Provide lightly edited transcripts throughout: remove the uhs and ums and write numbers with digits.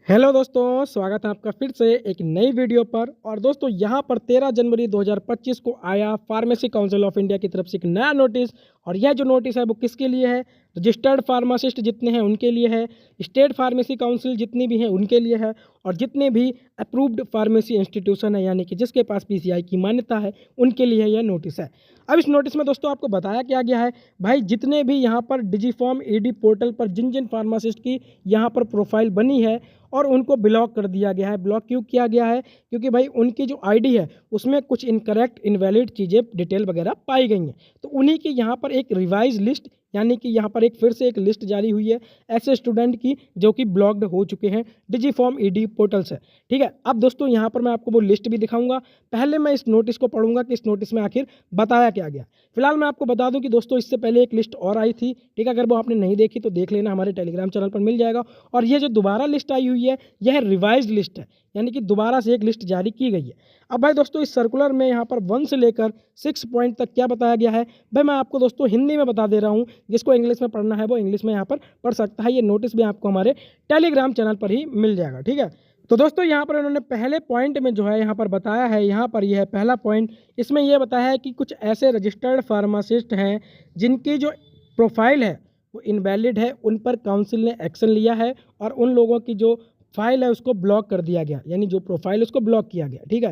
Hello दोस्तों, स्वागत है आपका फिर से एक नई वीडियो पर। और दोस्तों यहाँ पर 13 जनवरी 2025 को आया फार्मेसी काउंसिल ऑफ इंडिया की तरफ से एक नया नोटिस। और यह जो नोटिस है वो किसके लिए है? रजिस्टर्ड फार्मासिस्ट जितने हैं उनके लिए है, स्टेट फार्मेसी काउंसिल जितनी भी हैं उनके लिए है, और जितने भी अप्रूव्ड फार्मेसी इंस्टीट्यूशन है यानी कि जिसके पास पीसीआई की मान्यता है उनके लिए यह नोटिस है। अब इस नोटिस में दोस्तों आपको बताया क्या गया है, भाई जितने भी यहाँ पर डिजीफॉर्म ईडी पोर्टल पर जिन जिन फार्मासिस्ट की यहाँ पर प्रोफाइल बनी है और उनको ब्लॉक कर दिया गया है। ब्लॉक क्यों किया गया है? क्योंकि भाई उनकी जो आईडी है उसमें कुछ इनकरेक्ट इनवैलिड चीज़ें डिटेल वगैरह पाई गई हैं। तो उन्हीं की यहाँ पर एक रिवाइज लिस्ट यानी कि यहाँ पर एक फिर से एक लिस्ट जारी हुई है ऐसे स्टूडेंट की जो कि ब्लॉक्ड हो चुके हैं डिजीफॉर्म ईडी पोर्टल से। ठीक है, अब दोस्तों यहाँ पर मैं आपको वो लिस्ट भी दिखाऊंगा। पहले मैं इस नोटिस को पढ़ूंगा कि इस नोटिस में आखिर बताया क्या गया। फिलहाल मैं आपको बता दूं कि दोस्तों इससे पहले एक लिस्ट और आई थी। ठीक है, अगर वो आपने नहीं देखी तो देख लेना, हमारे टेलीग्राम चैनल पर मिल जाएगा। और ये जो दोबारा लिस्ट आई हुई है यह रिवाइज्ड लिस्ट है, यानी कि दोबारा से एक लिस्ट जारी की गई है। अब भाई दोस्तों इस सर्कुलर में यहाँ पर 1 से लेकर 6 पॉइंट तक क्या बताया गया है, भाई मैं आपको दोस्तों हिंदी में बता दे रहा हूँ। जिसको इंग्लिश में पढ़ना है वो इंग्लिश में यहाँ पर पढ़ सकता है। ये नोटिस भी आपको हमारे टेलीग्राम चैनल पर ही मिल जाएगा। ठीक है, तो दोस्तों यहाँ पर उन्होंने पहले पॉइंट में जो है यहाँ पर बताया है, यहाँ पर यह है पहला पॉइंट। इसमें यह बताया है कि कुछ ऐसे रजिस्टर्ड फार्मासिस्ट हैं जिनकी जो प्रोफाइल है वो इनवैलिड है, उन पर काउंसिल ने एक्शन लिया है और उन लोगों की जो फाइल है उसको ब्लॉक कर दिया गया, यानी जो प्रोफाइल उसको ब्लॉक किया गया। ठीक है,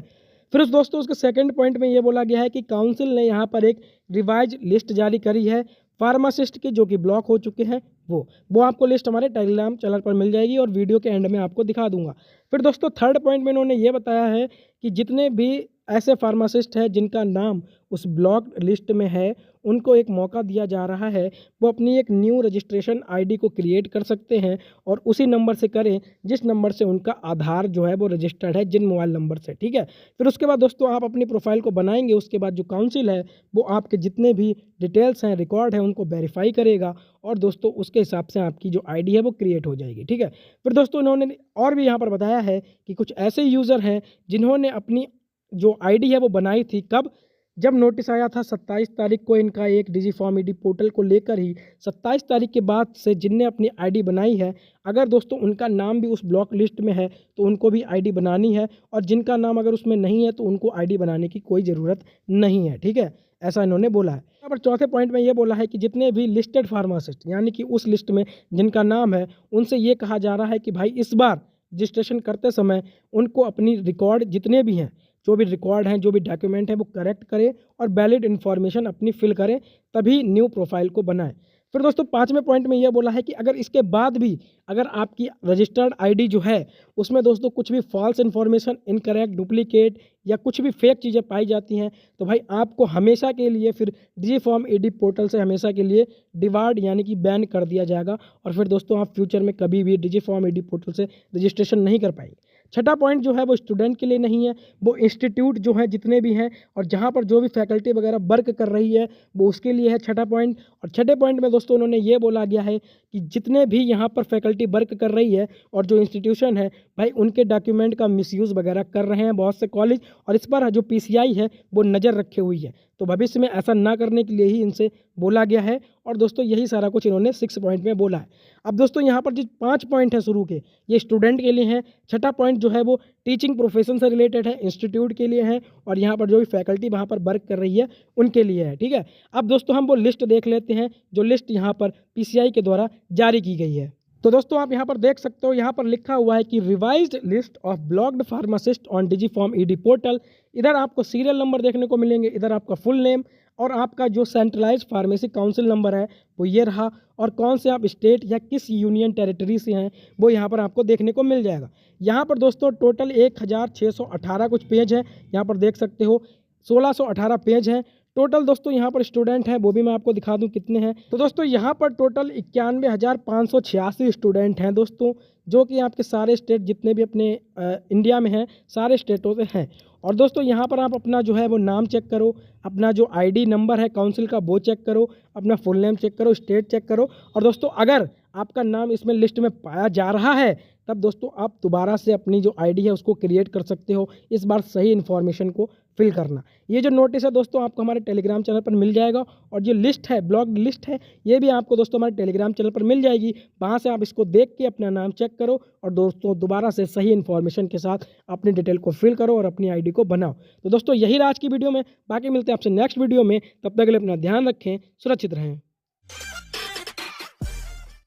फिर उस दोस्तों उसके सेकंड पॉइंट में ये बोला गया है कि काउंसिल ने यहाँ पर एक रिवाइज लिस्ट जारी करी है फार्मासिस्ट की जो कि ब्लॉक हो चुके हैं। वो आपको लिस्ट हमारे टेलीग्राम चैनल पर मिल जाएगी और वीडियो के एंड में आपको दिखा दूंगा। फिर दोस्तों थर्ड पॉइंट में इन्होंने ये बताया है कि जितने भी ऐसे फार्मासिस्ट हैं जिनका नाम उस ब्लॉक लिस्ट में है उनको एक मौका दिया जा रहा है, वो अपनी एक न्यू रजिस्ट्रेशन आईडी को क्रिएट कर सकते हैं और उसी नंबर से करें जिस नंबर से उनका आधार जो है वो रजिस्टर्ड है, जिन मोबाइल नंबर से। ठीक है, फिर उसके बाद दोस्तों आप अपनी प्रोफाइल को बनाएंगे, उसके बाद जो काउंसिल है वो आपके जितने भी डिटेल्स हैं, रिकॉर्ड हैं, उनको वेरीफाई करेगा और दोस्तों उसके हिसाब से आपकी जो आईडी है वो क्रिएट हो जाएगी। ठीक है, फिर दोस्तों इन्होंने और भी यहाँ पर बताया है कि कुछ ऐसे यूज़र हैं जिन्होंने अपनी जो आईडी है वो बनाई थी कब? जब नोटिस आया था 27 तारीख को इनका एक डिजीफॉर्म ईडी पोर्टल को लेकर ही। 27 तारीख के बाद से जिनने अपनी आईडी बनाई है, अगर दोस्तों उनका नाम भी उस ब्लॉक लिस्ट में है तो उनको भी आईडी बनानी है, और जिनका नाम अगर उसमें नहीं है तो उनको आईडी बनाने की कोई ज़रूरत नहीं है। ठीक है, ऐसा इन्होंने बोला है। यहाँ पर चौथे पॉइंट में ये बोला है कि जितने भी लिस्टेड फार्मासिस्ट यानी कि उस लिस्ट में जिनका नाम है उनसे ये कहा जा रहा है कि भाई इस बार रजिस्ट्रेशन करते समय उनको अपनी रिकॉर्ड जितने भी हैं, जो भी रिकॉर्ड हैं, जो भी डॉक्यूमेंट है वो करेक्ट करें और वैलिड इन्फॉर्मेशन अपनी फिल करें, तभी न्यू प्रोफाइल को बनाएं। फिर दोस्तों पाँचवें पॉइंट में यह बोला है कि अगर इसके बाद भी अगर आपकी रजिस्टर्ड आईडी जो है उसमें दोस्तों कुछ भी फॉल्स इन्फॉर्मेशन, इनकरेक्ट, डुप्लीकेट या कुछ भी फेक चीज़ें पाई जाती हैं तो भाई आपको हमेशा के लिए फिर डिजीफॉर्म ईडी पोर्टल से हमेशा के लिए डिवार्ड यानी कि बैन कर दिया जाएगा, और फिर दोस्तों आप फ्यूचर में कभी भी डिजीफॉर्म ईडी पोर्टल से रजिस्ट्रेशन नहीं कर पाएंगे। छठा पॉइंट जो है वो स्टूडेंट के लिए नहीं है, वो इंस्टीट्यूट जो है जितने भी हैं और जहाँ पर जो भी फैकल्टी वगैरह वर्क कर रही है वो उसके लिए है छठा पॉइंट। और छठे पॉइंट में दोस्तों उन्होंने ये बोला गया है कि जितने भी यहाँ पर फैकल्टी वर्क कर रही है और जो इंस्टीट्यूशन है भाई उनके डॉक्यूमेंट का मिसयूज़ वगैरह कर रहे हैं बहुत से कॉलेज, और इस पर जो पीसीआई है वो नज़र रखे हुई है, तो भविष्य में ऐसा ना करने के लिए ही इनसे बोला गया है। और दोस्तों यही सारा कुछ इन्होंने 6 पॉइंट में बोला है। अब दोस्तों यहाँ पर जो 5 पॉइंट है शुरू के, ये स्टूडेंट के लिए हैं। छठा पॉइंट जो है वो टीचिंग प्रोफेशन से रिलेटेड है, इंस्टीट्यूट के लिए है, और यहाँ पर जो भी फैकल्टी वहाँ पर वर्क कर रही है उनके लिए है। ठीक है, अब दोस्तों हम वो लिस्ट देख लेते हैं जो लिस्ट यहाँ पर पीसीआई के द्वारा जारी की गई है। तो दोस्तों आप यहाँ पर देख सकते हो, यहाँ पर लिखा हुआ है कि revised list of blocked pharmacist on Digiform ED portal. इधर आपको सीरियल नंबर देखने को मिलेंगे, इधर आपका फुल नेम और आपका जो सेंट्रलाइज्ड फार्मेसी काउंसिल नंबर है वो ये रहा, और कौन से आप स्टेट या किस यूनियन टेरिटरी से हैं वो यहाँ पर आपको देखने को मिल जाएगा। यहाँ पर दोस्तों टोटल 1618 कुछ पेज है, यहाँ पर देख सकते हो 1618 पेज हैं टोटल। दोस्तों यहाँ पर स्टूडेंट हैं वो भी मैं आपको दिखा दूं कितने हैं। तो दोस्तों यहाँ पर टोटल 91,586 स्टूडेंट हैं दोस्तों, जो कि आपके सारे स्टेट जितने भी अपने इंडिया में हैं सारे स्टेटों से हैं। और दोस्तों यहाँ पर आप अपना जो है वो नाम चेक करो, अपना जो आईडी नंबर है काउंसिल का वो चेक करो, अपना फुल नेम चेक करो, स्टेट चेक करो। और दोस्तों अगर आपका नाम इसमें लिस्ट में पाया जा रहा है, तब दोस्तों आप दोबारा से अपनी जो आईडी है उसको क्रिएट कर सकते हो। इस बार सही इन्फॉर्मेशन को फिल करना। ये जो नोटिस है दोस्तों आपको हमारे टेलीग्राम चैनल पर मिल जाएगा, और जो लिस्ट है, ब्लॉग लिस्ट है, ये भी आपको दोस्तों हमारे टेलीग्राम चैनल पर मिल जाएगी। वहाँ से आप इसको देख के अपना नाम चेक करो और दोस्तों दोबारा से सही इन्फॉर्मेशन के साथ अपनी डिटेल को फिल करो और अपनी आईडी को बनाओ। तो दोस्तों यही आज की वीडियो में, बाकी मिलते हैं आपसे नेक्स्ट वीडियो में। तब तक के लिए अपना ध्यान रखें, सुरक्षित रहें।